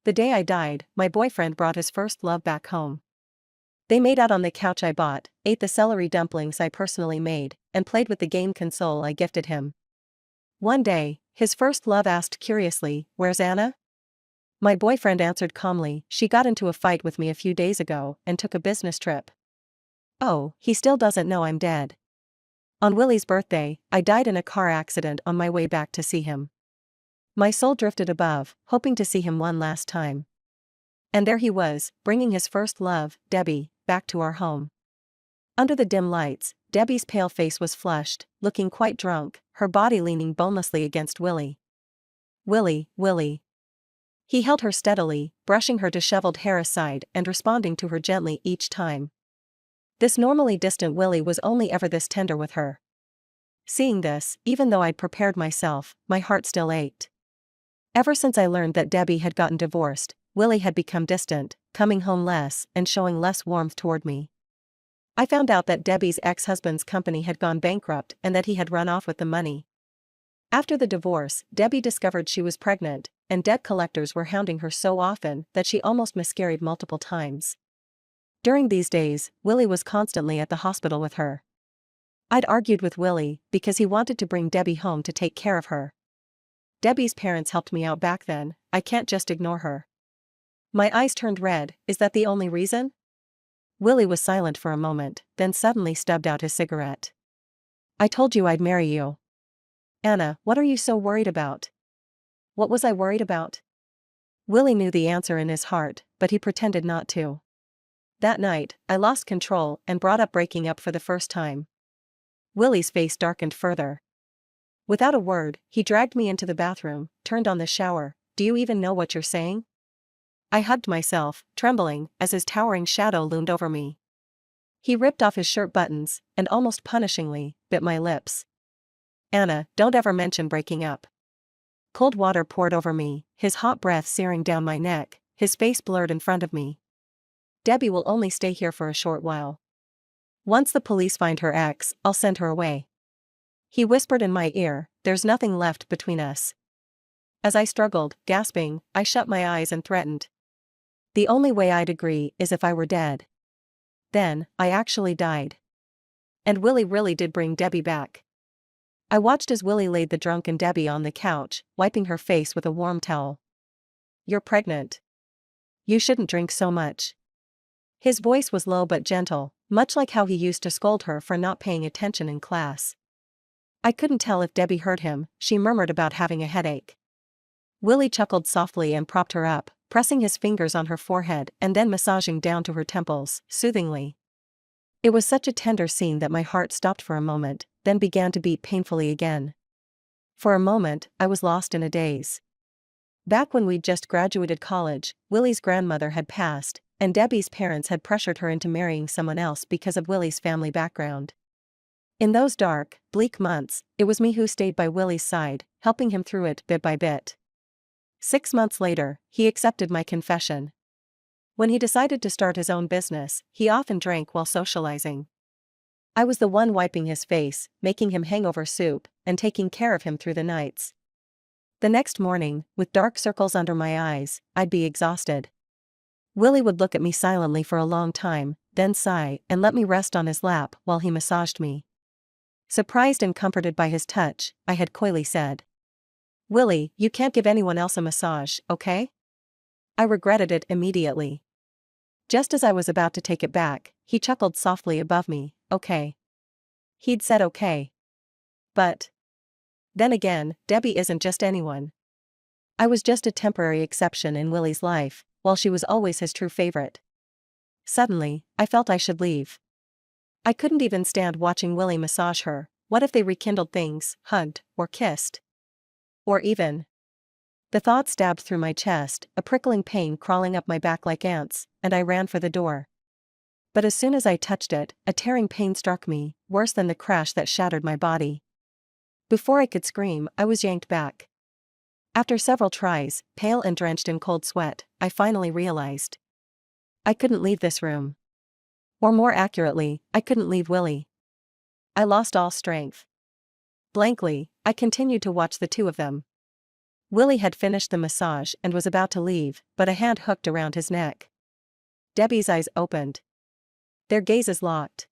The day I died, my boyfriend brought his first love back home. They made out on the couch I bought, ate the celery dumplings I personally made, and played with the game console I gifted him. One day, his first love asked curiously, "Where's Anna?" My boyfriend answered calmly, "She got into a fight with me a few days ago and took a business trip." Oh, he still doesn't know I'm dead. On Willie's birthday, I died in a car accident on my way back to see him. My soul drifted above, hoping to see him one last time. And there he was, bringing his first love, Debbie, back to our home. Under the dim lights, Debbie's pale face was flushed, looking quite drunk, her body leaning bonelessly against Willie. "Willie, Willie." He held her steadily, brushing her disheveled hair aside and responding to her gently each time. This normally distant Willie was only ever this tender with her. Seeing this, even though I'd prepared myself, my heart still ached. Ever since I learned that Debbie had gotten divorced, Willie had become distant, coming home less and showing less warmth toward me. I found out that Debbie's ex-husband's company had gone bankrupt and that he had run off with the money. After the divorce, Debbie discovered she was pregnant, and debt collectors were hounding her so often that she almost miscarried multiple times. During these days, Willie was constantly at the hospital with her. I'd argued with Willie because he wanted to bring Debbie home to take care of her. Debbie's parents helped me out back then, I can't just ignore her. My eyes turned red. Is that the only reason? Willie was silent for a moment, then suddenly stubbed out his cigarette. "I told you I'd marry you." "Anna, what are you so worried about?" What was I worried about? Willie knew the answer in his heart, but he pretended not to. That night, I lost control and brought up breaking up for the first time. Willie's face darkened further. Without a word, he dragged me into the bathroom, turned on the shower. "Do you even know what you're saying?" I hugged myself, trembling, as his towering shadow loomed over me. He ripped off his shirt buttons, and almost punishingly, bit my lips. "Anna, don't ever mention breaking up." Cold water poured over me, his hot breath searing down my neck, his face blurred in front of me. "Debbie will only stay here for a short while. Once the police find her ex, I'll send her away." He whispered in my ear, "There's nothing left between us." As I struggled, gasping, I shut my eyes and threatened. "The only way I'd agree is if I were dead." Then, I actually died. And Willie really did bring Debbie back. I watched as Willie laid the drunken Debbie on the couch, wiping her face with a warm towel. "You're pregnant. You shouldn't drink so much." His voice was low but gentle, much like how he used to scold her for not paying attention in class. I couldn't tell if Debbie heard him. She murmured about having a headache. Willie chuckled softly and propped her up, pressing his fingers on her forehead and then massaging down to her temples, soothingly. It was such a tender scene that my heart stopped for a moment, then began to beat painfully again. For a moment, I was lost in a daze. Back when we'd just graduated college, Willie's grandmother had passed, and Debbie's parents had pressured her into marrying someone else because of Willie's family background. In those dark, bleak months, it was me who stayed by Willie's side, helping him through it bit by bit. 6 months later, he accepted my confession. When he decided to start his own business, he often drank while socializing. I was the one wiping his face, making him hangover soup, and taking care of him through the nights. The next morning, with dark circles under my eyes, I'd be exhausted. Willie would look at me silently for a long time, then sigh and let me rest on his lap while he massaged me. Surprised and comforted by his touch, I had coyly said, "Willie, you can't give anyone else a massage, okay?" I regretted it immediately. Just as I was about to take it back, he chuckled softly above me, "Okay." He'd said okay. But then again, Debbie isn't just anyone. I was just a temporary exception in Willie's life, while she was always his true favorite. Suddenly, I felt I should leave. I couldn't even stand watching Willie massage her. What if they rekindled things, hugged, or kissed? Or even. The thought stabbed through my chest, a prickling pain crawling up my back like ants, and I ran for the door. But as soon as I touched it, a tearing pain struck me, worse than the crash that shattered my body. Before I could scream, I was yanked back. After several tries, pale and drenched in cold sweat, I finally realized. I couldn't leave this room. Or more accurately, I couldn't leave Willie. I lost all strength. Blankly, I continued to watch the two of them. Willie had finished the massage and was about to leave, but a hand hooked around his neck. Debbie's eyes opened. Their gazes locked.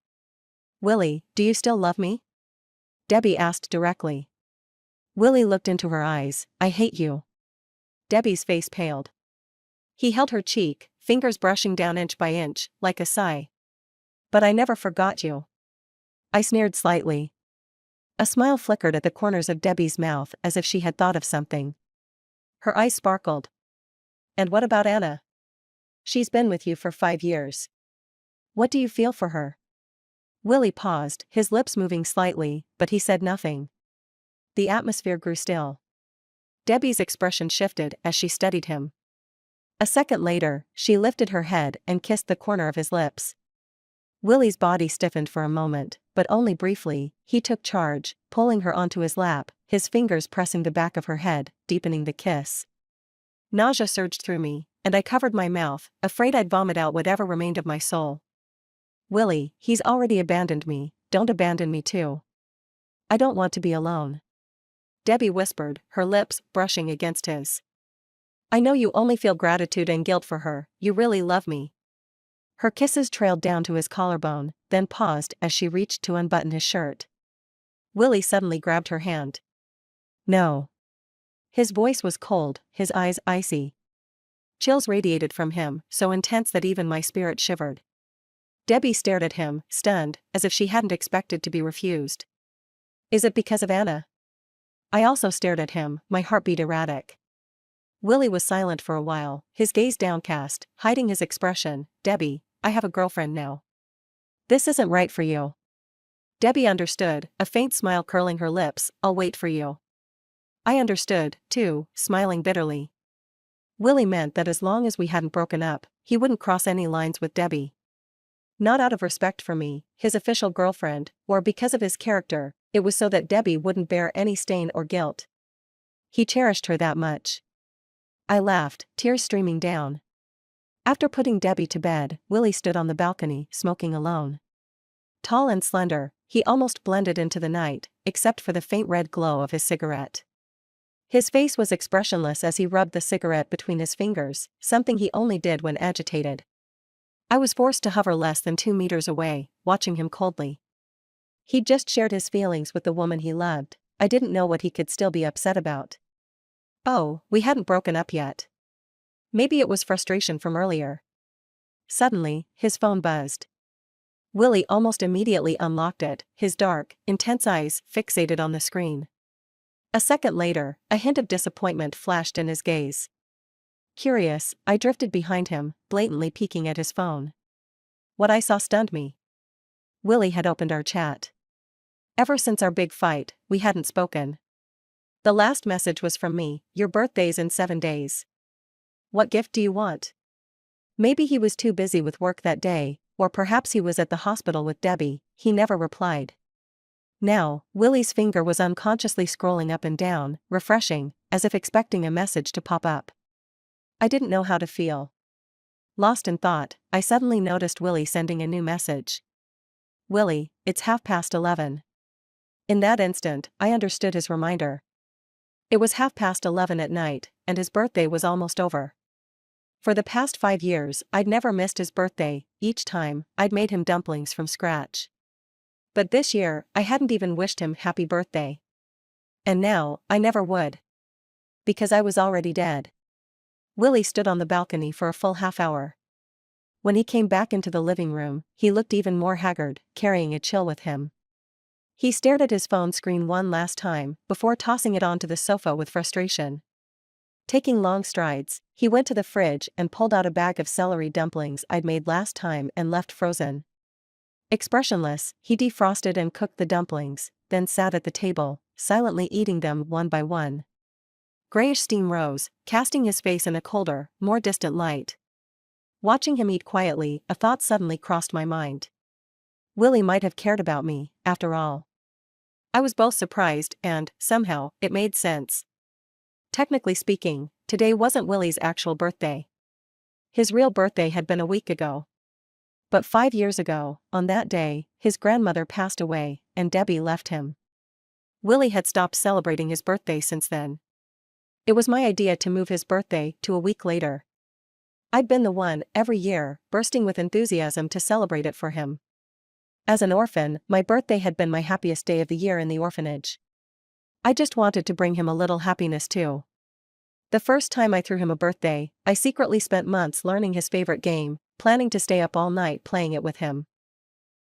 "Willie, do you still love me?" Debbie asked directly. Willie looked into her eyes. "I hate you." Debbie's face paled. He held her cheek, fingers brushing down inch by inch, like a sigh. "But I never forgot you." I sneered slightly. A smile flickered at the corners of Debbie's mouth as if she had thought of something. Her eyes sparkled. "And what about Anna? She's been with you for 5 years. What do you feel for her?" Willie paused, his lips moving slightly, but he said nothing. The atmosphere grew still. Debbie's expression shifted as she studied him. A second later, she lifted her head and kissed the corner of his lips. Willie's body stiffened for a moment, but only briefly. He took charge, pulling her onto his lap, his fingers pressing the back of her head, deepening the kiss. Nausea surged through me, and I covered my mouth, afraid I'd vomit out whatever remained of my soul. "Willie, he's already abandoned me, don't abandon me too. I don't want to be alone." Debbie whispered, her lips brushing against his. "I know you only feel gratitude and guilt for her, you really love me." Her kisses trailed down to his collarbone, then paused as she reached to unbutton his shirt. Willie suddenly grabbed her hand. "No." His voice was cold, his eyes icy. Chills radiated from him, so intense that even my spirit shivered. Debbie stared at him, stunned, as if she hadn't expected to be refused. "Is it because of Anna?" I also stared at him, my heartbeat erratic. Willie was silent for a while, his gaze downcast, hiding his expression. "Debbie, I have a girlfriend now. This isn't right for you." Debbie understood, a faint smile curling her lips. "I'll wait for you." I understood, too, smiling bitterly. Willie meant that as long as we hadn't broken up, he wouldn't cross any lines with Debbie. Not out of respect for me, his official girlfriend, or because of his character, it was so that Debbie wouldn't bear any stain or guilt. He cherished her that much. I laughed, tears streaming down. After putting Debbie to bed, Willie stood on the balcony, smoking alone. Tall and slender, he almost blended into the night, except for the faint red glow of his cigarette. His face was expressionless as he rubbed the cigarette between his fingers, something he only did when agitated. I was forced to hover less than 2 meters away, watching him coldly. He'd just shared his feelings with the woman he loved. I didn't know what he could still be upset about. Oh, we hadn't broken up yet. Maybe it was frustration from earlier. Suddenly, his phone buzzed. Willie almost immediately unlocked it, his dark, intense eyes fixated on the screen. A second later, a hint of disappointment flashed in his gaze. Curious, I drifted behind him, blatantly peeking at his phone. What I saw stunned me. Willie had opened our chat. Ever since our big fight, we hadn't spoken. The last message was from me. "Your birthday's in 7 days. What gift do you want?" Maybe he was too busy with work that day, or perhaps he was at the hospital with Debbie. He never replied. Now, Willie's finger was unconsciously scrolling up and down, refreshing, as if expecting a message to pop up. I didn't know how to feel. Lost in thought, I suddenly noticed Willie sending a new message. "Willie, it's 11:30. In that instant, I understood his reminder. It was 11:30 at night, and his birthday was almost over. For the past 5 years, I'd never missed his birthday. Each time, I'd made him dumplings from scratch. But this year, I hadn't even wished him happy birthday. And now, I never would. Because I was already dead. Willie stood on the balcony for a full half-hour. When he came back into the living room, he looked even more haggard, carrying a chill with him. He stared at his phone screen one last time, before tossing it onto the sofa with frustration. Taking long strides, he went to the fridge and pulled out a bag of celery dumplings I'd made last time and left frozen. Expressionless, he defrosted and cooked the dumplings, then sat at the table, silently eating them one by one. Grayish steam rose, casting his face in a colder, more distant light. Watching him eat quietly, a thought suddenly crossed my mind. Willie might have cared about me, after all. I was both surprised and, somehow, it made sense. Technically speaking, today wasn't Willie's actual birthday. His real birthday had been a week ago. But 5 years ago, on that day, his grandmother passed away, and Debbie left him. Willie had stopped celebrating his birthday since then. It was my idea to move his birthday to a week later. I'd been the one, every year, bursting with enthusiasm to celebrate it for him. As an orphan, my birthday had been my happiest day of the year in the orphanage. I just wanted to bring him a little happiness too. The first time I threw him a birthday, I secretly spent months learning his favorite game, planning to stay up all night playing it with him.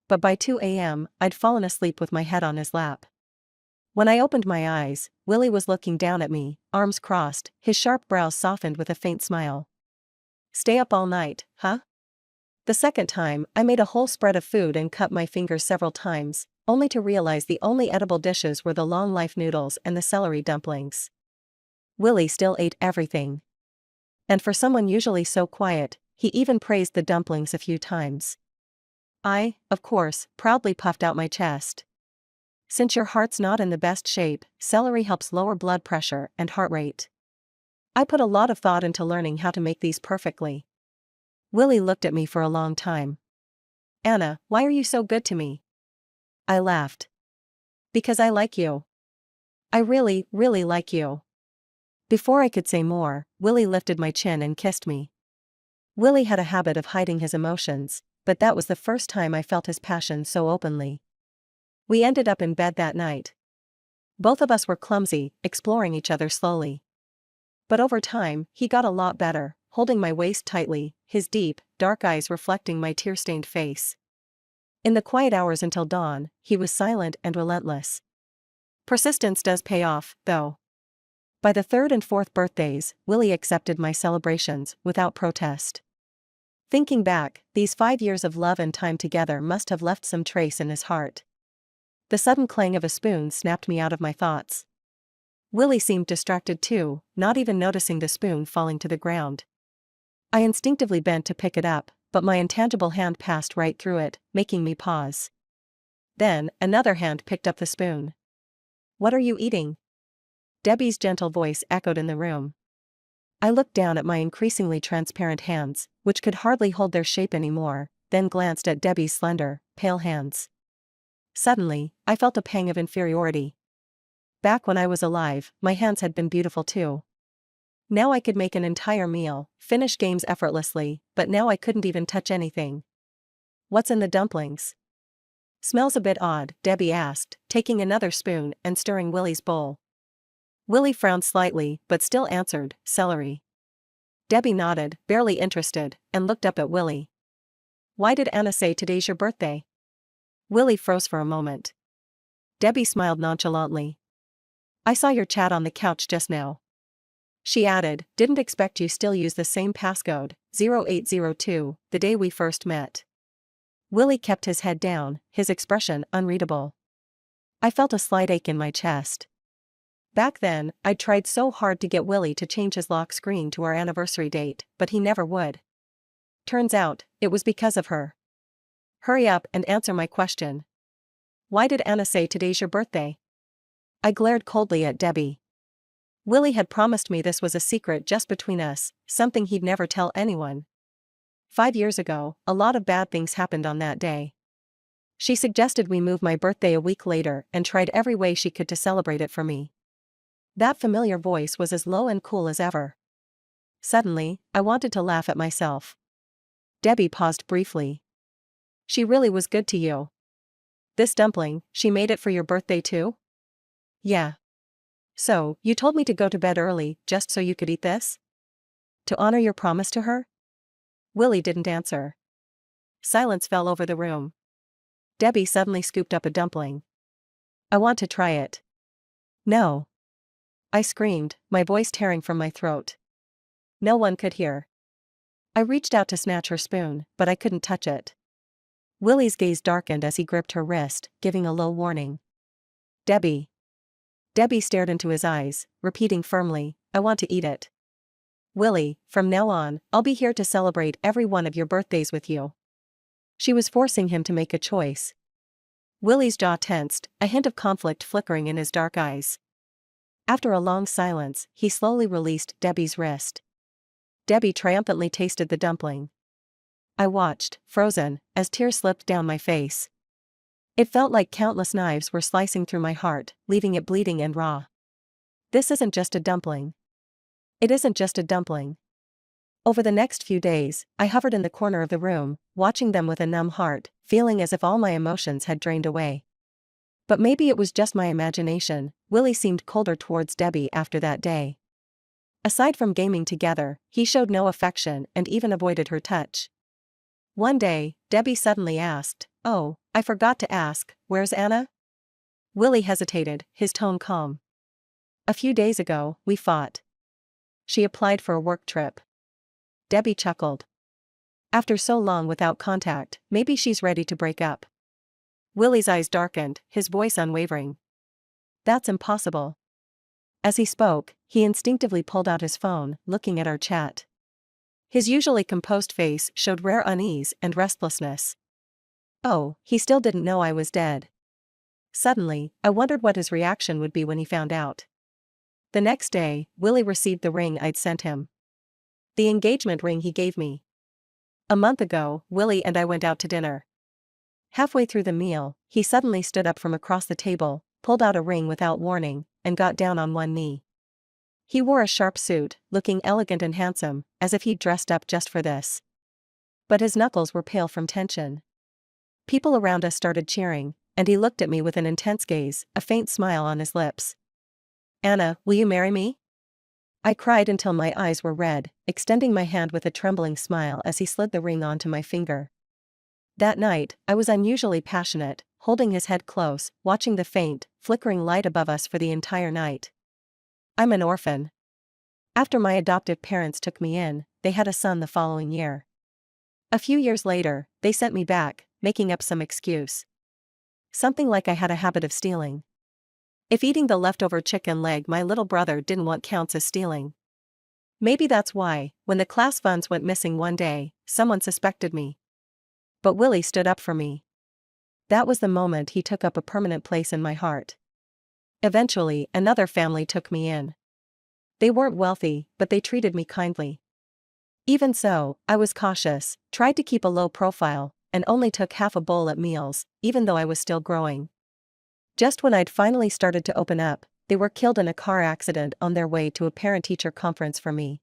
But by 2 a.m., I'd fallen asleep with my head on his lap. When I opened my eyes, Willie was looking down at me, arms crossed, his sharp brows softened with a faint smile. Stay up all night, huh? The second time, I made a whole spread of food and cut my fingers several times, only to realize the only edible dishes were the long life noodles and the celery dumplings. Willie still ate everything. And for someone usually so quiet, he even praised the dumplings a few times. I, of course, proudly puffed out my chest. Since your heart's not in the best shape, celery helps lower blood pressure and heart rate. I put a lot of thought into learning how to make these perfectly. Willie looked at me for a long time. Anna, why are you so good to me? I laughed. Because I like you. I really, really like you. Before I could say more, Willie lifted my chin and kissed me. Willie had a habit of hiding his emotions, but that was the first time I felt his passion so openly. We ended up in bed that night. Both of us were clumsy, exploring each other slowly. But over time, he got a lot better, holding my waist tightly, his deep, dark eyes reflecting my tear-stained face. In the quiet hours until dawn, he was silent and relentless. Persistence does pay off, though. By the third and fourth birthdays, Willie accepted my celebrations without protest. Thinking back, these 5 years of love and time together must have left some trace in his heart. The sudden clang of a spoon snapped me out of my thoughts. Willie seemed distracted too, not even noticing the spoon falling to the ground. I instinctively bent to pick it up, but my intangible hand passed right through it, making me pause. Then, another hand picked up the spoon. What are you eating? Debbie's gentle voice echoed in the room. I looked down at my increasingly transparent hands, which could hardly hold their shape anymore, then glanced at Debbie's slender, pale hands. Suddenly, I felt a pang of inferiority. Back when I was alive, my hands had been beautiful too. Now I could make an entire meal, finish games effortlessly, but now I couldn't even touch anything. What's in the dumplings? Smells a bit odd, Debbie asked, taking another spoon and stirring Willie's bowl. Willie frowned slightly, but still answered, celery. Debbie nodded, barely interested, and looked up at Willie. Why did Anna say today's your birthday? Willie froze for a moment. Debbie smiled nonchalantly. I saw your chat on the couch just now. She added, didn't expect you still use the same passcode, 0802, the day we first met. Willie kept his head down, his expression unreadable. I felt a slight ache in my chest. Back then, I'd tried so hard to get Willie to change his lock screen to our anniversary date, but he never would. Turns out, it was because of her. Hurry up and answer my question. Why did Anna say today's your birthday? I glared coldly at Debbie. Willie had promised me this was a secret just between us, something he'd never tell anyone. 5 years ago, a lot of bad things happened on that day. She suggested we move my birthday a week later and tried every way she could to celebrate it for me. That familiar voice was as low and cool as ever. Suddenly, I wanted to laugh at myself. Debbie paused briefly. She really was good to you. This dumpling, she made it for your birthday too? Yeah. So, you told me to go to bed early, just so you could eat this? To honor your promise to her? Willie didn't answer. Silence fell over the room. Debbie suddenly scooped up a dumpling. I want to try it. No. I screamed, my voice tearing from my throat. No one could hear. I reached out to snatch her spoon, but I couldn't touch it. Willie's gaze darkened as he gripped her wrist, giving a low warning. Debbie. Debbie stared into his eyes, repeating firmly, I want to eat it. Willie, from now on, I'll be here to celebrate every one of your birthdays with you. She was forcing him to make a choice. Willie's jaw tensed, a hint of conflict flickering in his dark eyes. After a long silence, he slowly released Debbie's wrist. Debbie triumphantly tasted the dumpling. I watched, frozen, as tears slipped down my face. It felt like countless knives were slicing through my heart, leaving it bleeding and raw. This isn't just a dumpling. It isn't just a dumpling. Over the next few days, I hovered in the corner of the room, watching them with a numb heart, feeling as if all my emotions had drained away. But maybe it was just my imagination. Willie seemed colder towards Debbie after that day. Aside from gaming together, he showed no affection and even avoided her touch. One day, Debbie suddenly asked, "Oh, I forgot to ask, where's Anna?" Willie hesitated, his tone calm. "A few days ago, we fought. She applied for a work trip." Debbie chuckled. "After so long without contact, maybe she's ready to break up." Willie's eyes darkened, his voice unwavering. "That's impossible." As he spoke, he instinctively pulled out his phone, looking at our chat. His usually composed face showed rare unease and restlessness. Oh, he still didn't know I was dead. Suddenly, I wondered what his reaction would be when he found out. The next day, Willie received the ring I'd sent him. The engagement ring he gave me. A month ago, Willie and I went out to dinner. Halfway through the meal, he suddenly stood up from across the table, pulled out a ring without warning, and got down on one knee. He wore a sharp suit, looking elegant and handsome, as if he'd dressed up just for this. But his knuckles were pale from tension. People around us started cheering, and he looked at me with an intense gaze, a faint smile on his lips. "Anna, will you marry me?" I cried until my eyes were red, extending my hand with a trembling smile as he slid the ring onto my finger. That night, I was unusually passionate, holding his head close, watching the faint, flickering light above us for the entire night. I'm an orphan. After my adoptive parents took me in, they had a son the following year. A few years later, they sent me back, making up some excuse. Something like I had a habit of stealing. If eating the leftover chicken leg my little brother didn't want counts as stealing. Maybe that's why, when the class funds went missing one day, someone suspected me. But Willie stood up for me. That was the moment he took up a permanent place in my heart. Eventually, another family took me in. They weren't wealthy, but they treated me kindly. Even so, I was cautious, tried to keep a low profile, and only took half a bowl at meals, even though I was still growing. Just when I'd finally started to open up, they were killed in a car accident on their way to a parent-teacher conference for me.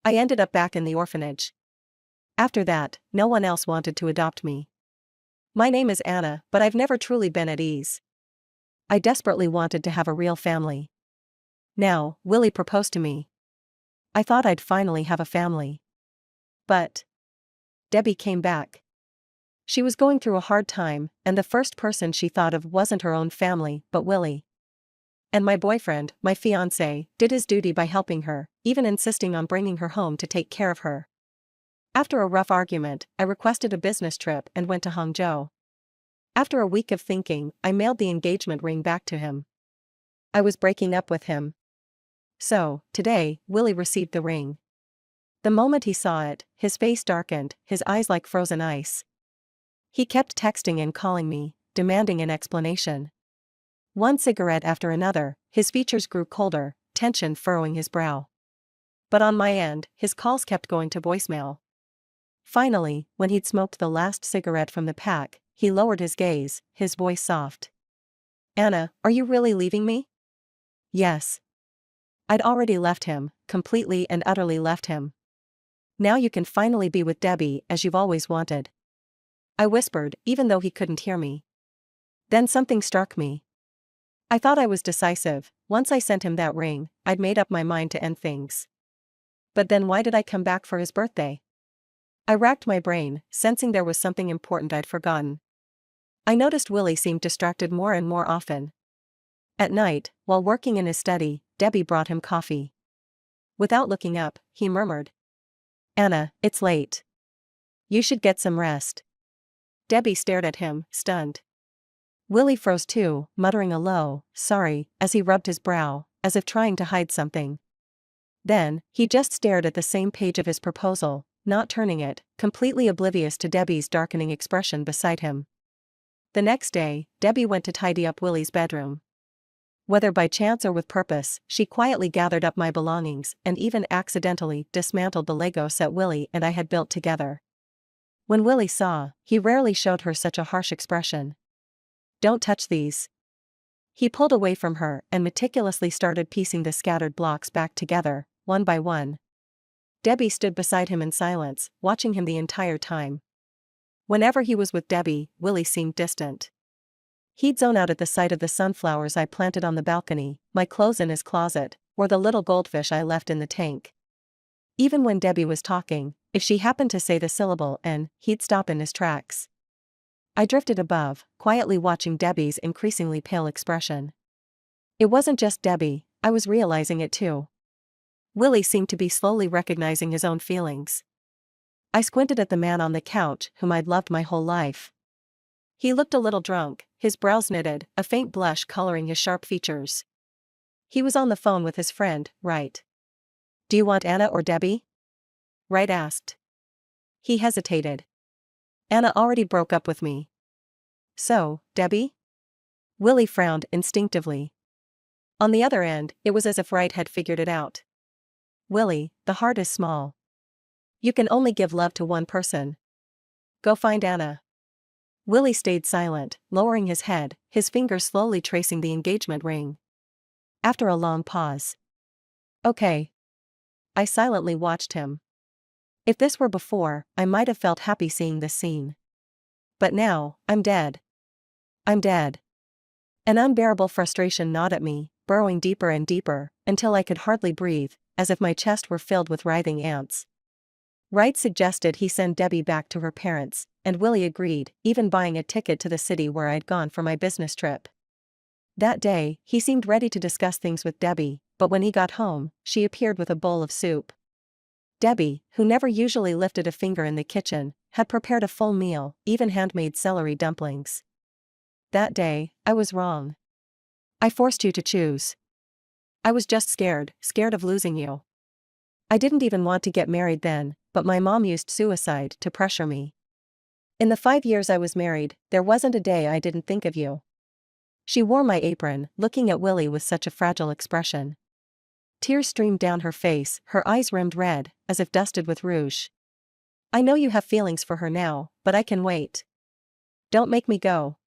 I ended up back in the orphanage. After that, no one else wanted to adopt me. My name is Anna, but I've never truly been at ease. I desperately wanted to have a real family. Now, Willie proposed to me. I thought I'd finally have a family. But Debbie came back. She was going through a hard time, and the first person she thought of wasn't her own family, but Willie. And my boyfriend, my fiancé, did his duty by helping her, even insisting on bringing her home to take care of her. After a rough argument, I requested a business trip and went to Hangzhou. After a week of thinking, I mailed the engagement ring back to him. I was breaking up with him. So, today, Willie received the ring. The moment he saw it, his face darkened, his eyes like frozen ice. He kept texting and calling me, demanding an explanation. One cigarette after another, his features grew colder, tension furrowing his brow. But on my end, his calls kept going to voicemail. Finally, when he'd smoked the last cigarette from the pack, he lowered his gaze, his voice soft. "Anna, are you really leaving me?" "Yes." I'd already left him, completely and utterly left him. "Now you can finally be with Debbie as you've always wanted." I whispered, even though he couldn't hear me. Then something struck me. I thought I was decisive. Once I sent him that ring, I'd made up my mind to end things. But then why did I come back for his birthday? I racked my brain, sensing there was something important I'd forgotten. I noticed Willie seemed distracted more and more often. At night, while working in his study, Debbie brought him coffee. Without looking up, he murmured, "Anna, it's late. You should get some rest." Debbie stared at him, stunned. Willie froze too, muttering a low, "Sorry," as he rubbed his brow, as if trying to hide something. Then, he just stared at the same page of his proposal, not turning it, completely oblivious to Debbie's darkening expression beside him. The next day, Debbie went to tidy up Willie's bedroom. Whether by chance or with purpose, she quietly gathered up my belongings and even accidentally dismantled the Lego set Willie and I had built together. When Willie saw, he rarely showed her such a harsh expression. "Don't touch these." He pulled away from her and meticulously started piecing the scattered blocks back together, one by one. Debbie stood beside him in silence, watching him the entire time. Whenever he was with Debbie, Willie seemed distant. He'd zone out at the sight of the sunflowers I planted on the balcony, my clothes in his closet, or the little goldfish I left in the tank. Even when Debbie was talking, if she happened to say the syllable "and," he'd stop in his tracks. I drifted above, quietly watching Debbie's increasingly pale expression. It wasn't just Debbie, I was realizing it too. Willie seemed to be slowly recognizing his own feelings. I squinted at the man on the couch whom I'd loved my whole life. He looked a little drunk, his brows knitted, a faint blush coloring his sharp features. He was on the phone with his friend, Wright. "Do you want Anna or Debbie?" Wright asked. He hesitated. "Anna already broke up with me." "So, Debbie?" Willie frowned instinctively. On the other end, it was as if Wright had figured it out. "Willie, the heart is small. You can only give love to one person. Go find Anna." Willie stayed silent, lowering his head, his fingers slowly tracing the engagement ring. After a long pause. "Okay." I silently watched him. If this were before, I might have felt happy seeing this scene. But now, I'm dead. I'm dead. An unbearable frustration gnawed at me, burrowing deeper and deeper, until I could hardly breathe, as if my chest were filled with writhing ants. Wright suggested he send Debbie back to her parents, and Willie agreed, even buying a ticket to the city where I'd gone for my business trip. That day, he seemed ready to discuss things with Debbie, but when he got home, she appeared with a bowl of soup. Debbie, who never usually lifted a finger in the kitchen, had prepared a full meal, even handmade celery dumplings. That day, I was wrong. I forced you to choose. I was just scared of losing you. I didn't even want to get married then, but my mom used suicide to pressure me. In the 5 years I was married, there wasn't a day I didn't think of you. She wore my apron, looking at Willie with such a fragile expression. Tears streamed down her face, her eyes rimmed red, as if dusted with rouge. "I know you have feelings for her now, but I can wait. Don't make me go."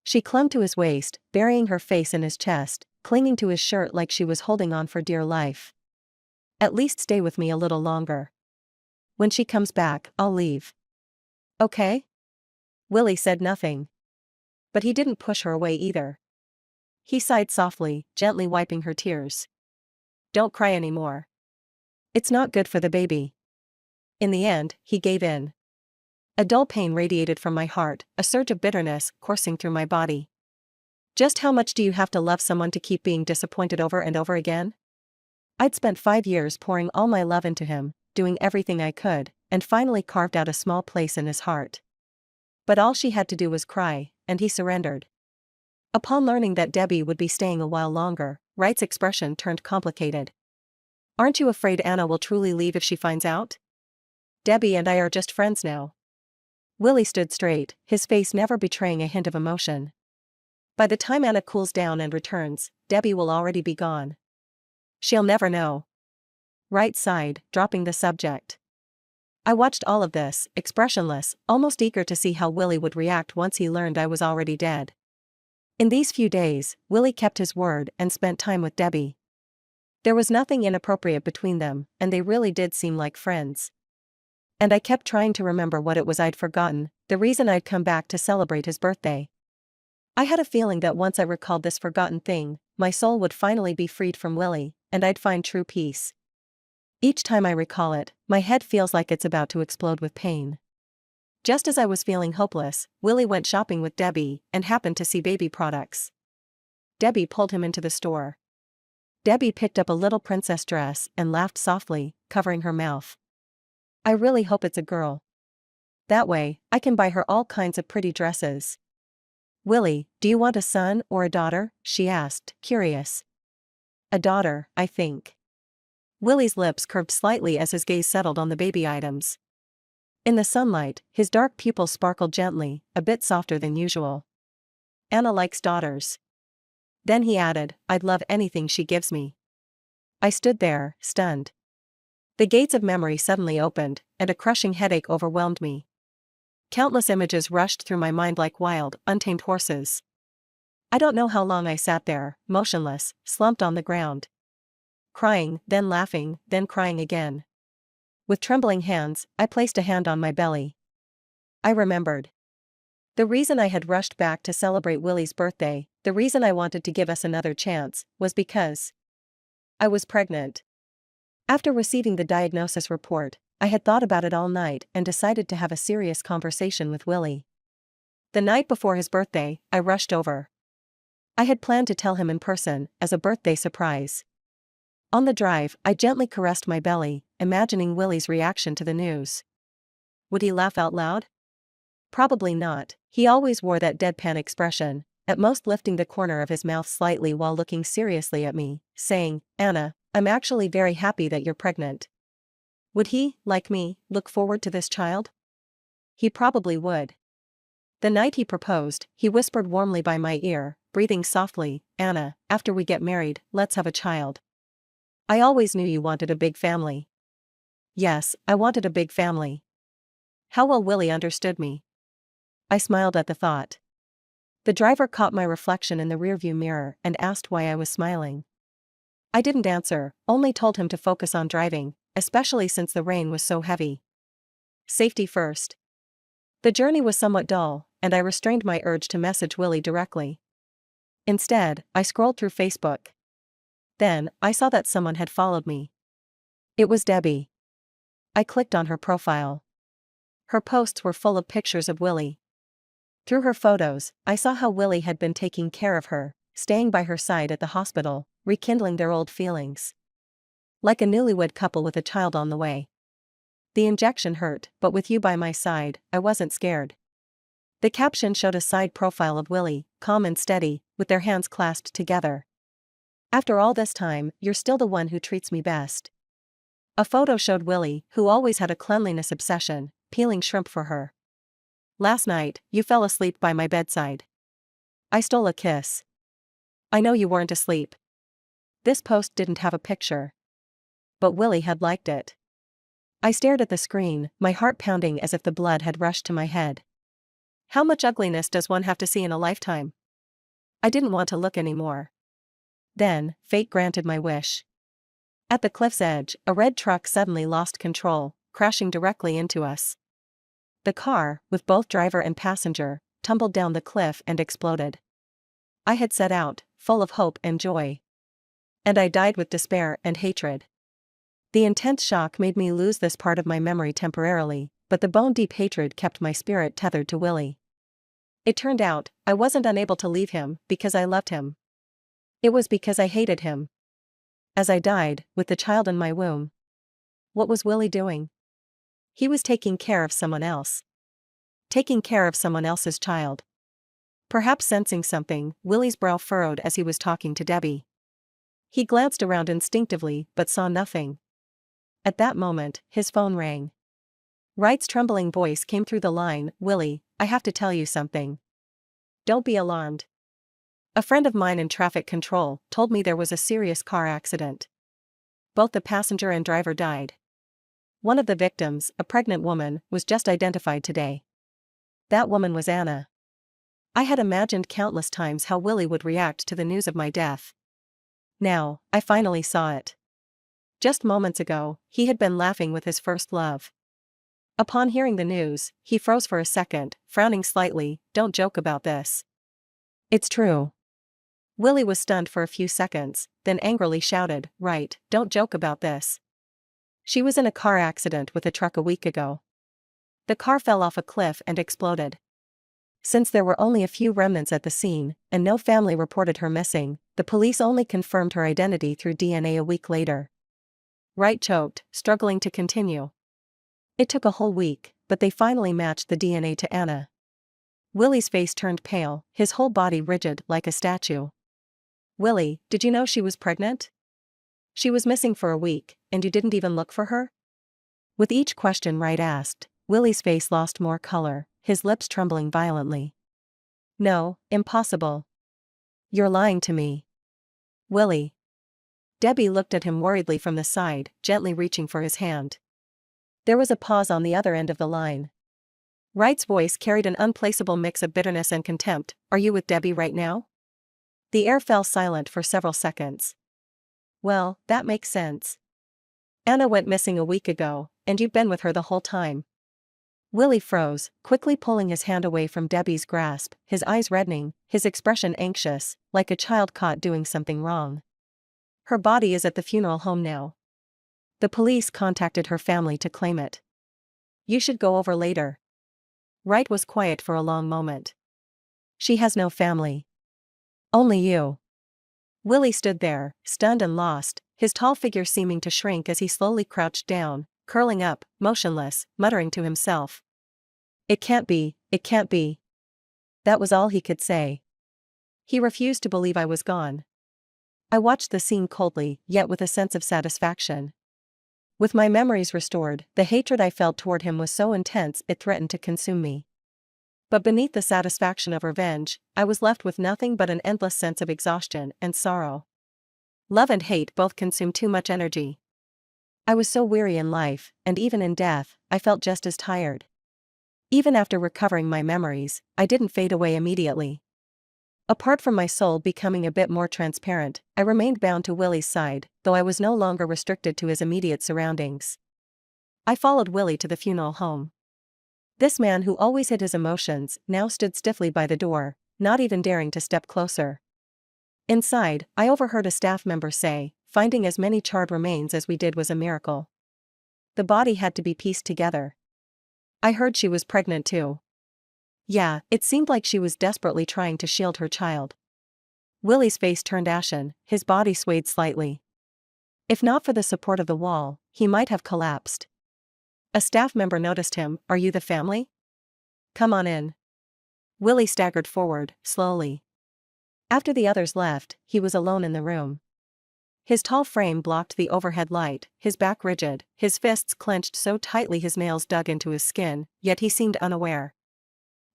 She clung to his waist, burying her face in his chest, clinging to his shirt like she was holding on for dear life. "At least stay with me a little longer. When she comes back, I'll leave. Okay?" Willie said nothing. But he didn't push her away either. He sighed softly, gently wiping her tears. "Don't cry anymore. It's not good for the baby." In the end, he gave in. A dull pain radiated from my heart, a surge of bitterness coursing through my body. Just how much do you have to love someone to keep being disappointed over and over again? I'd spent 5 years pouring all my love into him, doing everything I could, and finally carved out a small place in his heart. But all she had to do was cry, and he surrendered. Upon learning that Debbie would be staying a while longer, Wright's expression turned complicated. "Aren't you afraid Anna will truly leave if she finds out? Debbie and I are just friends now." Willie stood straight, his face never betraying a hint of emotion. "By the time Anna cools down and returns, Debbie will already be gone. She'll never know." Wright sighed, dropping the subject. I watched all of this, expressionless, almost eager to see how Willie would react once he learned I was already dead. In these few days, Willie kept his word and spent time with Debbie. There was nothing inappropriate between them, and they really did seem like friends. And I kept trying to remember what it was I'd forgotten, the reason I'd come back to celebrate his birthday. I had a feeling that once I recalled this forgotten thing, my soul would finally be freed from Willie, and I'd find true peace. Each time I recall it, my head feels like it's about to explode with pain. Just as I was feeling hopeless, Willie went shopping with Debbie and happened to see baby products. Debbie pulled him into the store. Debbie picked up a little princess dress and laughed softly, covering her mouth. "I really hope it's a girl. That way, I can buy her all kinds of pretty dresses." "Willie, do you want a son or a daughter?" she asked, curious. "A daughter, I think." Willie's lips curved slightly as his gaze settled on the baby items. In the sunlight, his dark pupils sparkled gently, a bit softer than usual. "Anna likes daughters." Then he added, "I'd love anything she gives me." I stood there, stunned. The gates of memory suddenly opened, and a crushing headache overwhelmed me. Countless images rushed through my mind like wild, untamed horses. I don't know how long I sat there, motionless, slumped on the ground. crying, then laughing, then crying again. With trembling hands, I placed a hand on my belly. I remembered. The reason I had rushed back to celebrate Willie's birthday, the reason I wanted to give us another chance, was because I was pregnant. After receiving the diagnosis report, I had thought about it all night and decided to have a serious conversation with Willie. The night before his birthday, I rushed over. I had planned to tell him in person, as a birthday surprise. On the drive, I gently caressed my belly, imagining Willie's reaction to the news. Would he laugh out loud? Probably not. He always wore that deadpan expression, at most lifting the corner of his mouth slightly while looking seriously at me, saying, "Anna, I'm actually very happy that you're pregnant." Would he, like me, look forward to this child? He probably would. The night he proposed, he whispered warmly by my ear, breathing softly, "Anna, after we get married, let's have a child. I always knew you wanted a big family." Yes, I wanted a big family. How well Willie understood me. I smiled at the thought. The driver caught my reflection in the rearview mirror and asked why I was smiling. I didn't answer, only told him to focus on driving, especially since the rain was so heavy. Safety first. The journey was somewhat dull, and I restrained my urge to message Willie directly. Instead, I scrolled through Facebook. Then, I saw that someone had followed me. It was Debbie. I clicked on her profile. Her posts were full of pictures of Willie. Through her photos, I saw how Willie had been taking care of her, staying by her side at the hospital, rekindling their old feelings. Like a newlywed couple with a child on the way. The injection hurt, but with you by my side, I wasn't scared. The caption showed a side profile of Willie, calm and steady, with their hands clasped together. "After all this time, you're still the one who treats me best." A photo showed Willie, who always had a cleanliness obsession, peeling shrimp for her. "Last night, you fell asleep by my bedside. I stole a kiss. I know you weren't asleep." This post didn't have a picture. But Willie had liked it. I stared at the screen, my heart pounding as if the blood had rushed to my head. How much ugliness does one have to see in a lifetime? I didn't want to look anymore. Then, fate granted my wish. At the cliff's edge, a red truck suddenly lost control, crashing directly into us. The car, with both driver and passenger, tumbled down the cliff and exploded. I had set out, full of hope and joy. And I died with despair and hatred. The intense shock made me lose this part of my memory temporarily, but the bone-deep hatred kept my spirit tethered to Willie. It turned out, I wasn't unable to leave him because I loved him. It was because I hated him. As I died, with the child in my womb. What was Willie doing? He was taking care of someone else. Taking care of someone else's child. Perhaps sensing something, Willie's brow furrowed as he was talking to Debbie. He glanced around instinctively but saw nothing. At that moment, his phone rang. Wright's trembling voice came through the line, "Willie, I have to tell you something. Don't be alarmed. A friend of mine in traffic control told me there was a serious car accident. Both the passenger and driver died. One of the victims, a pregnant woman, was just identified today. That woman was Anna." I had imagined countless times how Willie would react to the news of my death. Now, I finally saw it. Just moments ago, he had been laughing with his first love. Upon hearing the news, he froze for a second, frowning slightly. "Don't joke about this." "It's true." Willie was stunned for a few seconds, then angrily shouted, "Right, don't joke about this. She was in a car accident with a truck a week ago. The car fell off a cliff and exploded. Since there were only a few remnants at the scene, and no family reported her missing, the police only confirmed her identity through DNA a week later." Wright choked, struggling to continue. "It took a whole week, but they finally matched the DNA to Anna." Willie's face turned pale, his whole body rigid like a statue. "Willie, did you know she was pregnant? She was missing for a week, and you didn't even look for her?" With each question Wright asked, Willie's face lost more color, his lips trembling violently. "No, impossible. You're lying to me. Willie." Debbie looked at him worriedly from the side, gently reaching for his hand. There was a pause on the other end of the line. Wright's voice carried an unplaceable mix of bitterness and contempt. "Are you with Debbie right now?" The air fell silent for several seconds. Well, that makes sense. Anna went missing a week ago, and you've been with her the whole time. Willie froze, quickly pulling his hand away from Debbie's grasp, his eyes reddening, his expression anxious, like a child caught doing something wrong. Her body is at the funeral home now. The police contacted her family to claim it. You should go over later. Wright was quiet for a long moment. She has no family. Only you. Willie stood there, stunned and lost, his tall figure seeming to shrink as he slowly crouched down, curling up, motionless, muttering to himself. It can't be, it can't be. That was all he could say. He refused to believe I was gone. I watched the scene coldly, yet with a sense of satisfaction. With my memories restored, the hatred I felt toward him was so intense it threatened to consume me. But beneath the satisfaction of revenge, I was left with nothing but an endless sense of exhaustion and sorrow. Love and hate both consume too much energy. I was so weary in life, and even in death, I felt just as tired. Even after recovering my memories, I didn't fade away immediately. Apart from my soul becoming a bit more transparent, I remained bound to Willie's side, though I was no longer restricted to his immediate surroundings. I followed Willie to the funeral home. This man who always hid his emotions now stood stiffly by the door, not even daring to step closer. Inside, I overheard a staff member say, "Finding as many charred remains as we did was a miracle. The body had to be pieced together." I heard she was pregnant too. Yeah, it seemed like she was desperately trying to shield her child. Willie's face turned ashen, his body swayed slightly. If not for the support of the wall, he might have collapsed. A staff member noticed him. "Are you the family? Come on in." Willie staggered forward, slowly. After the others left, he was alone in the room. His tall frame blocked the overhead light, his back rigid, his fists clenched so tightly his nails dug into his skin, yet he seemed unaware.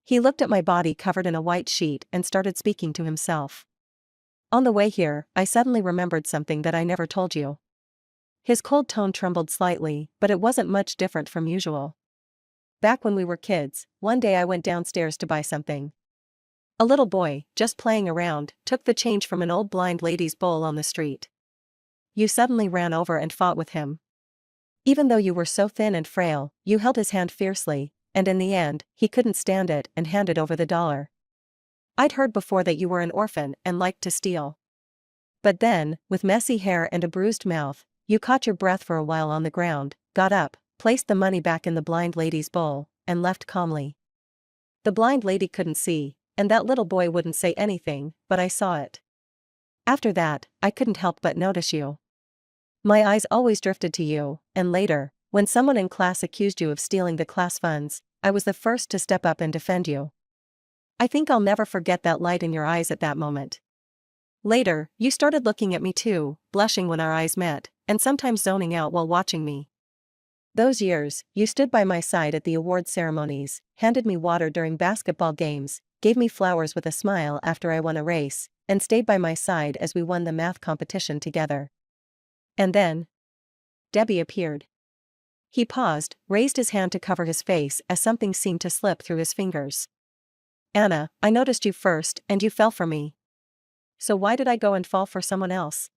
He looked at my body covered in a white sheet and started speaking to himself. "On the way here, I suddenly remembered something that I never told you." His cold tone trembled slightly, but it wasn't much different from usual. "Back when we were kids, one day I went downstairs to buy something. A little boy, just playing around, took the change from an old blind lady's bowl on the street. You suddenly ran over and fought with him. Even though you were so thin and frail, you held his hand fiercely, and in the end, he couldn't stand it and handed over the dollar. I'd heard before that you were an orphan and liked to steal. But then, with messy hair and a bruised mouth, you caught your breath for a while on the ground, got up, placed the money back in the blind lady's bowl, and left calmly. The blind lady couldn't see, and that little boy wouldn't say anything, but I saw it. After that, I couldn't help but notice you. My eyes always drifted to you, and later, when someone in class accused you of stealing the class funds, I was the first to step up and defend you. I think I'll never forget that light in your eyes at that moment. Later, you started looking at me too, blushing when our eyes met, and sometimes zoning out while watching me. Those years, you stood by my side at the award ceremonies, handed me water during basketball games, gave me flowers with a smile after I won a race, and stayed by my side as we won the math competition together. And then, Debbie appeared. He paused, raised his hand to cover his face as something seemed to slip through his fingers. "Anna, I noticed you first and you fell for me. So why did I go and fall for someone else?"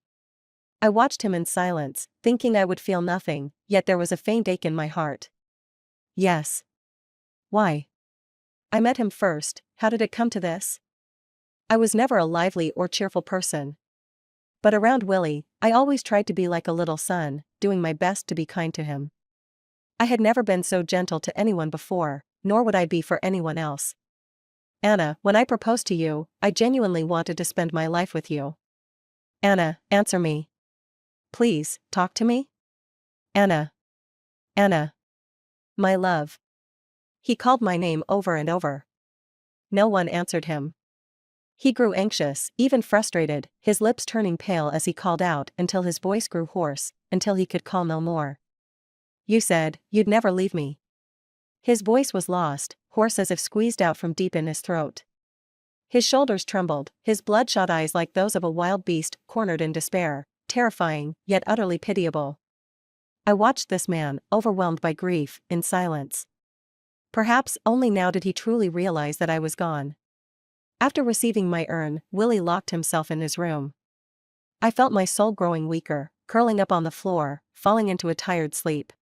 I watched him in silence, thinking I would feel nothing, yet there was a faint ache in my heart. Yes. Why? I met him first. How did it come to this? I was never a lively or cheerful person. But around Willie, I always tried to be like a little son, doing my best to be kind to him. I had never been so gentle to anyone before, nor would I be for anyone else. Anna, when I proposed to you, I genuinely wanted to spend my life with you. Anna, answer me. Please, talk to me. Anna. Anna. My love. He called my name over and over. No one answered him. He grew anxious, even frustrated, his lips turning pale as he called out until his voice grew hoarse, until he could call no more. You said, you'd never leave me. His voice was lost, hoarse as if squeezed out from deep in his throat. His shoulders trembled, his bloodshot eyes like those of a wild beast, cornered in despair, terrifying, yet utterly pitiable. I watched this man, overwhelmed by grief, in silence. Perhaps only now did he truly realize that I was gone. After receiving my urn, Willie locked himself in his room. I felt my soul growing weaker, curling up on the floor, falling into a tired sleep.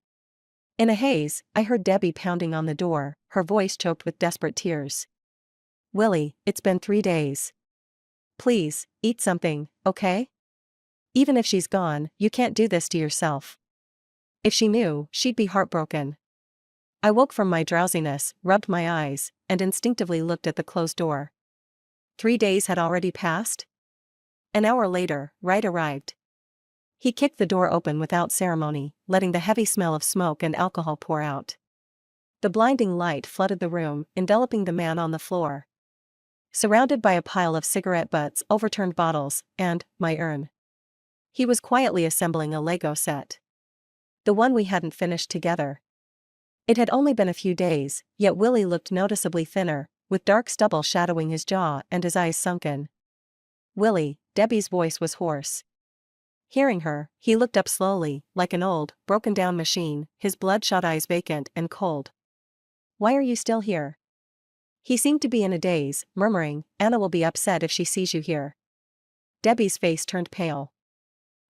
In a haze, I heard Debbie pounding on the door, her voice choked with desperate tears. "Willie, it's been 3 days. Please, eat something, okay? Even if she's gone, you can't do this to yourself." If she knew, she'd be heartbroken. I woke from my drowsiness, rubbed my eyes, and instinctively looked at the closed door. 3 days had already passed? An hour later, Wright arrived. He kicked the door open without ceremony, letting the heavy smell of smoke and alcohol pour out. The blinding light flooded the room, enveloping the man on the floor. Surrounded by a pile of cigarette butts, overturned bottles, and my urn. He was quietly assembling a Lego set. The one we hadn't finished together. It had only been a few days, yet Willie looked noticeably thinner, with dark stubble shadowing his jaw and his eyes sunken. "Willie," Debbie's voice was hoarse. Hearing her, he looked up slowly, like an old, broken-down machine, his bloodshot eyes vacant and cold. "Why are you still here?" He seemed to be in a daze, murmuring, "Anna will be upset if she sees you here." Debbie's face turned pale.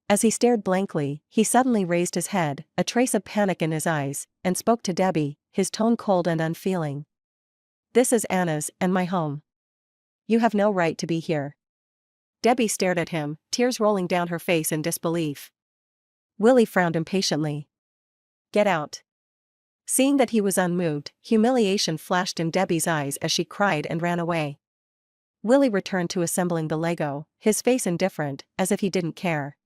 As he stared blankly, he suddenly raised his head, a trace of panic in his eyes, and spoke to Debbie, his tone cold and unfeeling. "This is Anna's and my home. You have no right to be here." Debbie stared at him, tears rolling down her face in disbelief. Willie frowned impatiently. "Get out." Seeing that he was unmoved, humiliation flashed in Debbie's eyes as she cried and ran away. Willie returned to assembling the Lego, his face indifferent, as if he didn't care.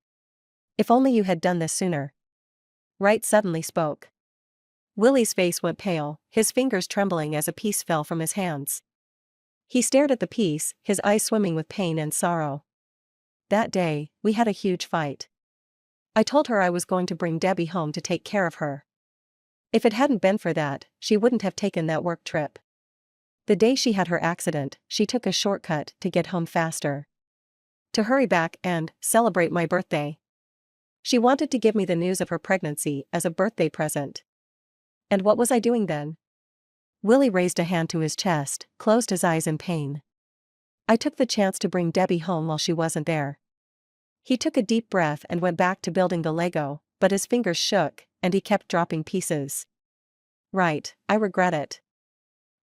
"If only you had done this sooner." Wright suddenly spoke. Willie's face went pale, his fingers trembling as a piece fell from his hands. He stared at the piece, his eyes swimming with pain and sorrow. "That day, we had a huge fight. I told her I was going to bring Debbie home to take care of her. If it hadn't been for that, she wouldn't have taken that work trip. The day she had her accident, she took a shortcut to get home faster. To hurry back and celebrate my birthday. She wanted to give me the news of her pregnancy as a birthday present. And what was I doing then?" Willie raised a hand to his chest, closed his eyes in pain. "I took the chance to bring Debbie home while she wasn't there." He took a deep breath and went back to building the Lego, but his fingers shook, and he kept dropping pieces. "Right, I regret it.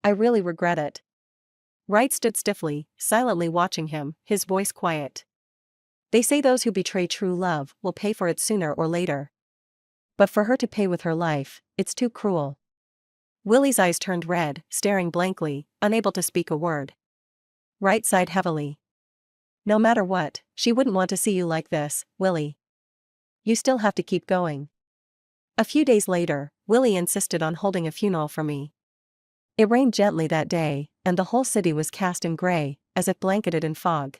I really regret it." Wright stood stiffly, silently watching him, his voice quiet. "They say those who betray true love will pay for it sooner or later. But for her to pay with her life, it's too cruel." Willie's eyes turned red, staring blankly, unable to speak a word. Wright sighed heavily. "No matter what, she wouldn't want to see you like this, Willie. You still have to keep going." A few days later, Willie insisted on holding a funeral for me. It rained gently that day, and the whole city was cast in gray, as if blanketed in fog.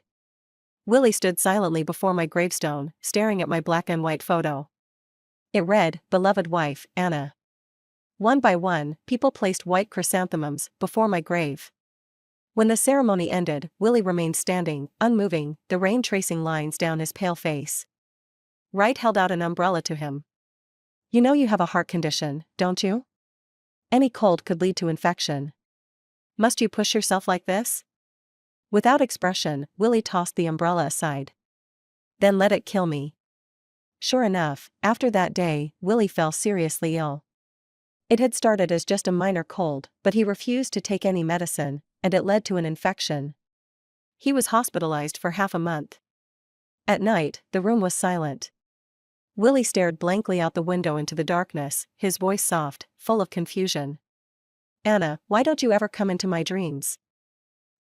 Willie stood silently before my gravestone, staring at my black and white photo. It read, "Beloved wife, Anna." One by one, people placed white chrysanthemums before my grave. When the ceremony ended, Willie remained standing, unmoving, the rain tracing lines down his pale face. Wright held out an umbrella to him. "You know you have a heart condition, don't you? Any cold could lead to infection. Must you push yourself like this?" Without expression, Willie tossed the umbrella aside. "Then let it kill me." Sure enough, after that day, Willie fell seriously ill. It had started as just a minor cold, but he refused to take any medicine, and it led to an infection. He was hospitalized for half a month. At night, the room was silent. Willie stared blankly out the window into the darkness, his voice soft, full of confusion. "Anna, why don't you ever come into my dreams?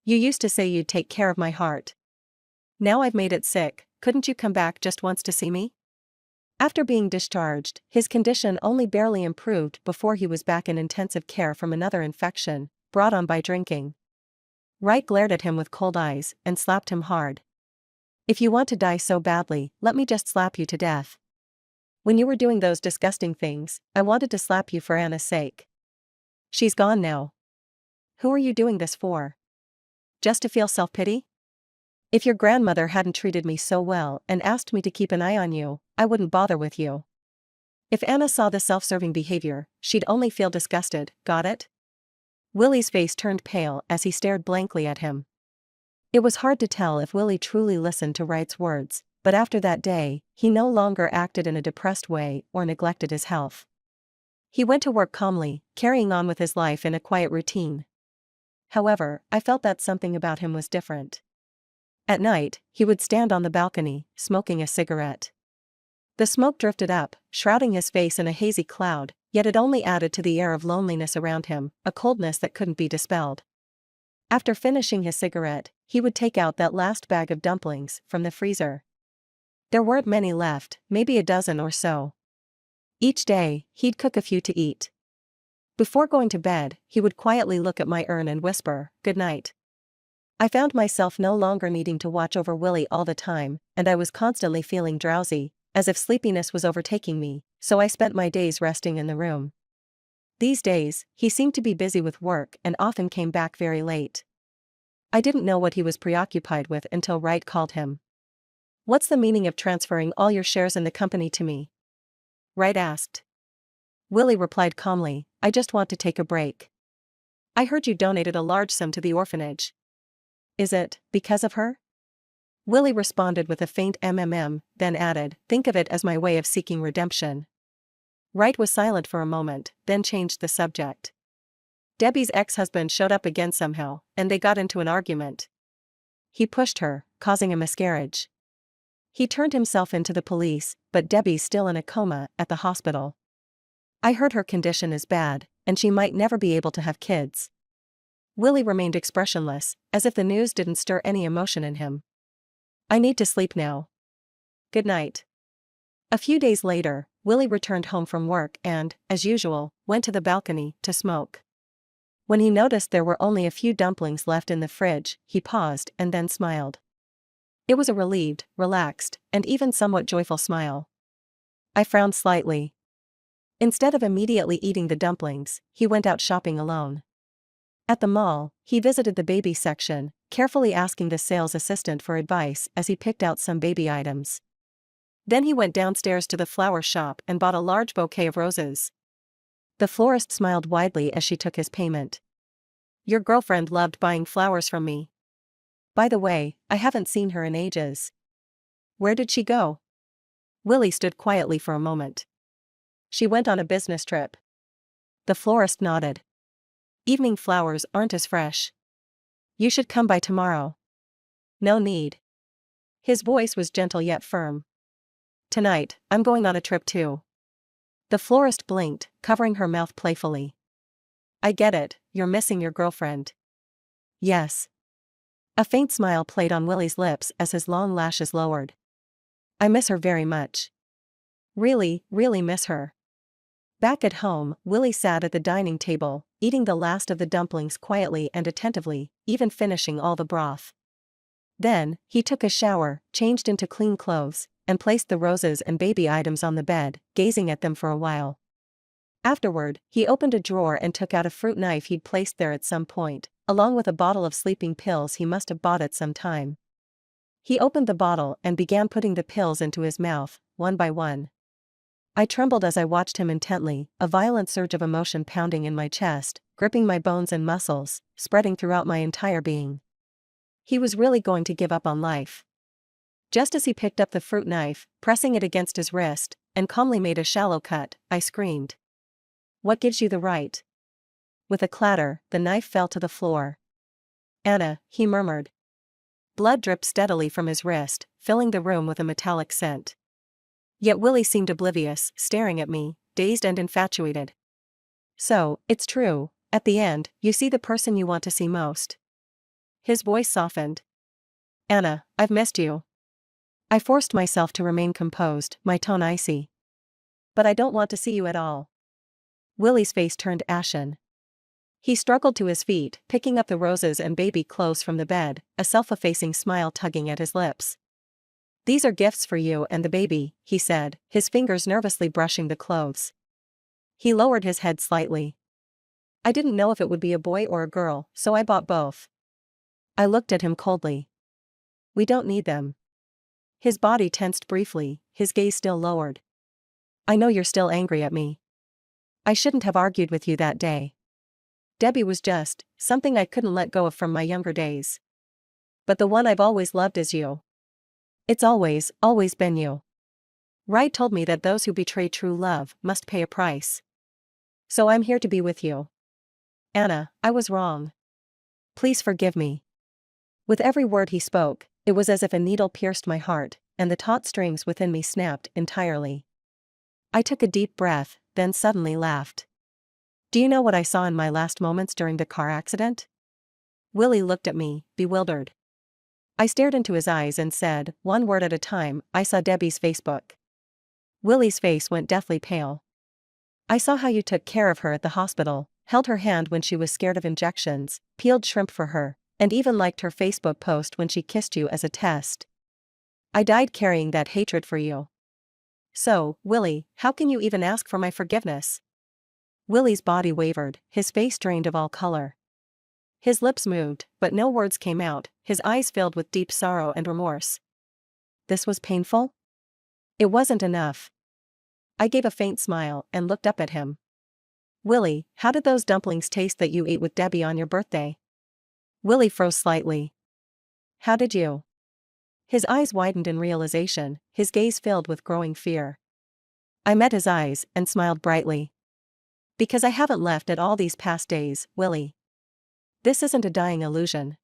You used to say you'd take care of my heart. Now I've made it sick, couldn't you come back just once to see me?" After being discharged, his condition only barely improved before he was back in intensive care from another infection, brought on by drinking. Wright glared at him with cold eyes, and slapped him hard. "If you want to die so badly, let me just slap you to death. When you were doing those disgusting things, I wanted to slap you for Anna's sake. She's gone now. Who are you doing this for? Just to feel self-pity? If your grandmother hadn't treated me so well and asked me to keep an eye on you, I wouldn't bother with you. If Anna saw the self-serving behavior, she'd only feel disgusted, got it?" Willie's face turned pale as he stared blankly at him. It was hard to tell if Willie truly listened to Wright's words, but after that day, he no longer acted in a depressed way or neglected his health. He went to work calmly, carrying on with his life in a quiet routine. However, I felt that something about him was different. At night, he would stand on the balcony, smoking a cigarette. The smoke drifted up, shrouding his face in a hazy cloud, yet it only added to the air of loneliness around him, a coldness that couldn't be dispelled. After finishing his cigarette, he would take out that last bag of dumplings from the freezer. There weren't many left, maybe a dozen or so. Each day, he'd cook a few to eat. Before going to bed, he would quietly look at my urn and whisper, "Good night." I found myself no longer needing to watch over Willie all the time, and I was constantly feeling drowsy, as if sleepiness was overtaking me, so I spent my days resting in the room. These days, he seemed to be busy with work and often came back very late. I didn't know what he was preoccupied with until Wright called him. "What's the meaning of transferring all your shares in the company to me?" Wright asked. Willie replied calmly, "I just want to take a break. I heard you donated a large sum to the orphanage. Is it because of her?" Willie responded with a faint then added, "Think of it as my way of seeking redemption." Wright was silent for a moment, then changed the subject. "Debbie's ex-husband showed up again somehow, and they got into an argument. He pushed her, causing a miscarriage. He turned himself into the police, but Debbie's still in a coma at the hospital. I heard her condition is bad, and she might never be able to have kids." Willie remained expressionless, as if the news didn't stir any emotion in him. "I need to sleep now. Good night." A few days later, Willie returned home from work and, as usual, went to the balcony to smoke. When he noticed there were only a few dumplings left in the fridge, he paused and then smiled. It was a relieved, relaxed, and even somewhat joyful smile. I frowned slightly. Instead of immediately eating the dumplings, he went out shopping alone. At the mall, he visited the baby section, carefully asking the sales assistant for advice as he picked out some baby items. Then he went downstairs to the flower shop and bought a large bouquet of roses. The florist smiled widely as she took his payment. "Your girlfriend loved buying flowers from me. By the way, I haven't seen her in ages. Where did she go?" Willie stood quietly for a moment. "She went on a business trip." The florist nodded. "Evening flowers aren't as fresh. You should come by tomorrow." "No need." His voice was gentle yet firm. "Tonight, I'm going on a trip too." The florist blinked, covering her mouth playfully. "I get it, you're missing your girlfriend." "Yes." A faint smile played on Willie's lips as his long lashes lowered. "I miss her very much. Really, really miss her." Back at home, Willie sat at the dining table, eating the last of the dumplings quietly and attentively, even finishing all the broth. Then, he took a shower, changed into clean clothes, and placed the roses and baby items on the bed, gazing at them for a while. Afterward, he opened a drawer and took out a fruit knife he'd placed there at some point, along with a bottle of sleeping pills he must have bought at some time. He opened the bottle and began putting the pills into his mouth, one by one. I trembled as I watched him intently, a violent surge of emotion pounding in my chest, gripping my bones and muscles, spreading throughout my entire being. He was really going to give up on life. Just as he picked up the fruit knife, pressing it against his wrist, and calmly made a shallow cut, I screamed. "What gives you the right?" With a clatter, the knife fell to the floor. "Anna," he murmured. Blood dripped steadily from his wrist, filling the room with a metallic scent. Yet Willie seemed oblivious, staring at me, dazed and infatuated. "So, it's true, at the end, you see the person you want to see most." His voice softened. "Anna, I've missed you." I forced myself to remain composed, my tone icy. "But I don't want to see you at all." Willie's face turned ashen. He struggled to his feet, picking up the roses and baby clothes from the bed, a self-effacing smile tugging at his lips. "These are gifts for you and the baby," he said, his fingers nervously brushing the clothes. He lowered his head slightly. "I didn't know if it would be a boy or a girl, so I bought both." I looked at him coldly. "We don't need them." His body tensed briefly, his gaze still lowered. "I know you're still angry at me. I shouldn't have argued with you that day. Debbie was just something I couldn't let go of from my younger days. But the one I've always loved is you." It's always, always been you. Wright told me that those who betray true love must pay a price. So I'm here to be with you. Anna, I was wrong. Please forgive me. With every word he spoke, it was as if a needle pierced my heart, and the taut strings within me snapped entirely. I took a deep breath, then suddenly laughed. Do you know what I saw in my last moments during the car accident? Willie looked at me, bewildered. I stared into his eyes and said, one word at a time, I saw Debbie's Facebook. Willie's face went deathly pale. I saw how you took care of her at the hospital, held her hand when she was scared of injections, peeled shrimp for her, and even liked her Facebook post when she kissed you as a test. I died carrying that hatred for you. So, Willie, how can you even ask for my forgiveness? Willie's body wavered, his face drained of all color. His lips moved, but no words came out, his eyes filled with deep sorrow and remorse. This was painful? It wasn't enough. I gave a faint smile and looked up at him. Willie, how did those dumplings taste that you ate with Debbie on your birthday? Willie froze slightly. How did you? His eyes widened in realization, his gaze filled with growing fear. I met his eyes and smiled brightly. Because I haven't left at all these past days, Willie. This isn't a dying illusion.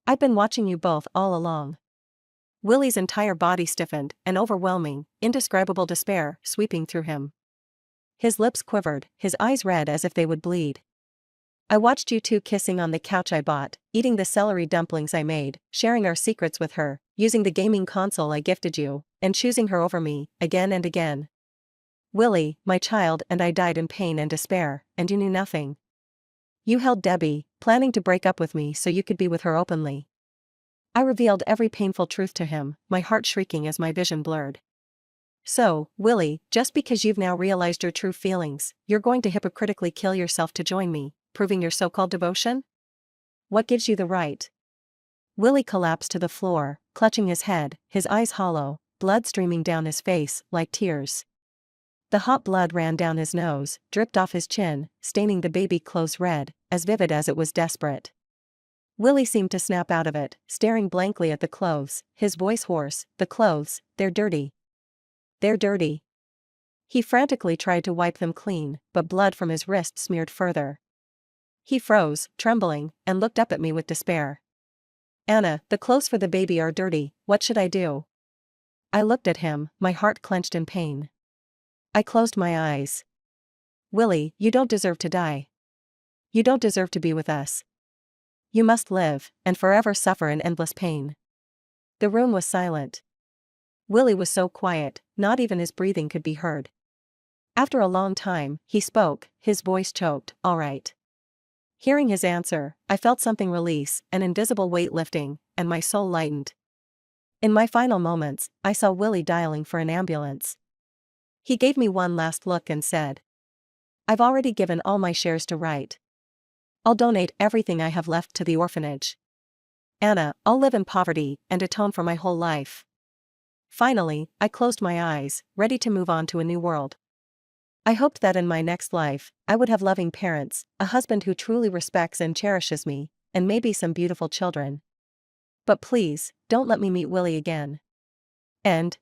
I've been watching you both all along. Willie's entire body stiffened, an overwhelming, indescribable despair sweeping through him. His lips quivered, his eyes red as if they would bleed. I watched you two kissing on the couch I bought, eating the celery dumplings I made, sharing our secrets with her, using the gaming console I gifted you, and choosing her over me, again and again. Willie, my child and I died in pain and despair, and you knew nothing. You held Debbie, planning to break up with me so you could be with her openly. I revealed every painful truth to him, my heart shrieking as my vision blurred. So, Willie, just because you've now realized your true feelings, you're going to hypocritically kill yourself to join me, proving your so-called devotion? What gives you the right? Willie collapsed to the floor, clutching his head, his eyes hollow, blood streaming down his face like tears. The hot blood ran down his nose, dripped off his chin, staining the baby clothes red, as vivid as it was desperate. Willie seemed to snap out of it, staring blankly at the clothes, his voice hoarse, the clothes, they're dirty. They're dirty. He frantically tried to wipe them clean, but blood from his wrist smeared further. He froze, trembling, and looked up at me with despair. Anna, the clothes for the baby are dirty, what should I do? I looked at him, my heart clenched in pain. I closed my eyes. Willie, you don't deserve to die. You don't deserve to be with us. You must live, and forever suffer in endless pain. The room was silent. Willie was so quiet, not even his breathing could be heard. After a long time, he spoke, his voice choked, all right. Hearing his answer, I felt something release, an invisible weight lifting, and my soul lightened. In my final moments, I saw Willie dialing for an ambulance. He gave me one last look and said, I've already given all my shares to Wright. I'll donate everything I have left to the orphanage. Anna, I'll live in poverty and atone for my whole life. Finally, I closed my eyes, ready to move on to a new world. I hoped that in my next life, I would have loving parents, a husband who truly respects and cherishes me, and maybe some beautiful children. But please, don't let me meet Willie again. End.